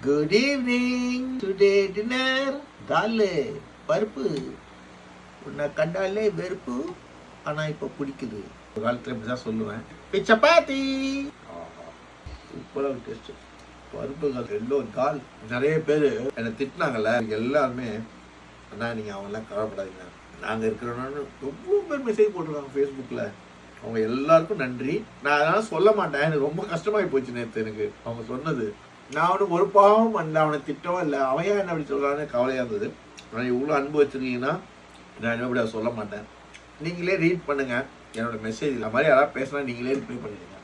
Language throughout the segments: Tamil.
Good evening. Today dinner dal பருப்பு. உன்னை கண்டாலே வெறுப்பு, ஆனா இப்ப பிடிக்குது. ஒரு காலத்துல இப்படிதான் சொல்லுவேன். சப்பாத்தி சூப்பரா டேஸ்ட். பருப்பு ரெண்டோ தால். நிறைய பேர் என்னை திட்டினாங்கல்ல, எல்லாருமே அண்ணா நீங்க அவங்கெல்லாம் கவலைப்படாதீங்க, நாங்க இருக்கிறோன்னு ரொம்ப பேர் மெசேஜ் போட்டிருக்காங்க ஃபேஸ்புக்கில். அவங்க எல்லாருக்கும் நன்றி. நான் அதனால சொல்ல மாட்டேன், எனக்கு ரொம்ப கஷ்டமாகி போச்சு நேற்று எனக்கு அவங்க சொன்னது. நான் அவனுக்கு ஒரு பாவம் பண்ணல, அவனை திட்டவும் இல்லை, அவன் என்ன அப்படி சொல்கிறான்னு கவலையாக இருந்தது. நான் இவ்வளோ அன்பு வச்சுருக்கீங்கன்னா நான் எப்படி அதை சொல்ல மாட்டேன். நீங்களே ரீட் பண்ணுங்கள் என்னோட மெசேஜ். இந்த மாதிரி யாராவது பேசினா நீங்களே ரிப்ளை பண்ணிடுங்க.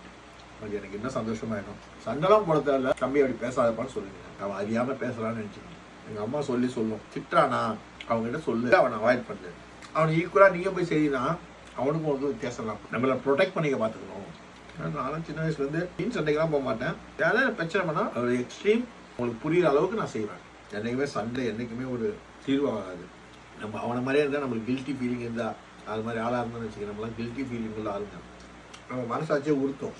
அது எனக்கு இன்னும் சந்தோஷமாயிடும். சண்டெல்லாம் போட தேவையில்ல, தம்பி அப்படி பேசாதப்பான்னு சொல்லுங்க. அவன் அறியாமல் பேசலான்னு நினச்சிக்கணும். எங்கள் அம்மா சொல்லும், திட்டுறானா அவங்ககிட்ட சொல்லு, அவனை அவாய்ட் பண்ணு. அவனை ஈக்குவலாக நீங்கள் போய் செய்யினா அவனுக்கும் ஒரு வித்தியாசம். நம்மளை ப்ரொடெக்ட் பண்ணிக்க பார்த்துக்கணும். நானும் சின்ன வயசுலேருந்து மீன் சண்டைக்கெல்லாம் போக மாட்டேன். யாராவது பிரச்சனை பண்ணால் ஒரு எக்ஸ்ட்ரீம் உங்களுக்கு புரியுற அளவுக்கு நான் செய்வேன். என்றைக்குமே சண்டை என்றைக்குமே ஒரு தீர்வாகாது. நம்ம அவனை மாதிரியே இருந்தால் நம்மளுக்கு கில்ட்டி ஃபீலிங் இருந்தால், அது மாதிரி ஆளாக இருந்தான்னு வச்சுக்கோங்க, நம்மளாம் கில்ட்டி ஃபீலிங் உள்ள ஆளுங்க. நம்ம மனசாட்சியே உறுத்தும்.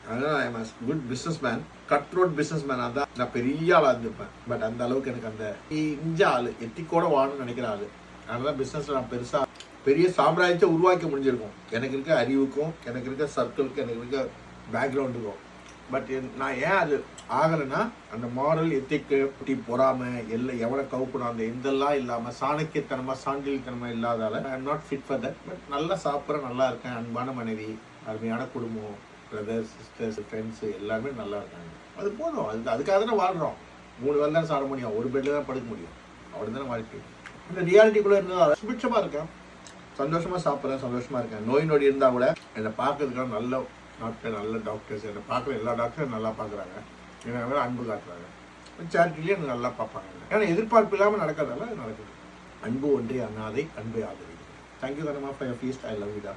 அதனால் I am a good business man, cut road business மேனாக தான் நான் பெரிய ஆளாக இருந்திருப்பேன். பட் அந்த அளவுக்கு எனக்கு அந்த இஞ்ச ஆள், எத்திக்கோட வாழணும்னு நினைக்கிற ஆள். அதனால பிஸ்னஸில் நான் பெருசாக பெரிய சாம்ராஜ்யத்தை உருவாக்க முடிஞ்சிருக்கும். எனக்கு இருக்க அறிவுக்கும், எனக்கு இருக்க சர்க்கிளுக்கும், எனக்கு இருக்க பேக்ரவுண்டுக்கும். பட் நான் ஏன் அது ஆகலைன்னா, அந்த மாரல் எத்திக்கு பொறாமை எல்லாம் எவ்வளோ கவுக்கணும் அந்த இதெல்லாம் இல்லாமல் சாணக்கியத்தனமாக சாண்டில்தனமாக இல்லாதால I am not fit for that. But நல்லா சாப்பிட்றேன், நல்லா இருக்கேன், அன்பான மனைவி, அருமையான குடும்பம், பிரதர்ஸ் சிஸ்டர்ஸ் ஃப்ரெண்ட்ஸு எல்லாருமே நல்லா இருக்காங்க. அது போதும். அதுக்காக தானே வாழ்கிறோம். 3 வேலை தான் சாப்பிட முடியும், ஒரு பெட்டில் தான் படுக்க முடியும். அப்படி தானே வாழ்க்கை. இந்த ரியாலிட்டிக்குள்ளே இருந்தால் சுபிட்சமாக இருக்கேன், சந்தோஷமாக சாப்பிட்றேன், சந்தோஷமாக இருக்கேன். நோய் நொடி இருந்தால் கூட என்னை பார்க்கறதுக்கான நல்ல டாக்டர், நல்ல டாக்டர்ஸ், என்னை பார்க்குற எல்லா டாக்டரும் நல்லா பார்க்குறாங்க, என்னை அன்பு காட்டுறாங்க. சேரிட்டிலேயே என்னை நல்லா பார்ப்பாங்க. ஏன்னா எதிர்பார்ப்பு இல்லாமல் நடக்கிறதால அது நடக்குது. அன்பு ஒன்றே அண்ணாதை, அன்பை ஆதரிக்கும். தேங்க்யூ கனமா for your feast. I love you டா.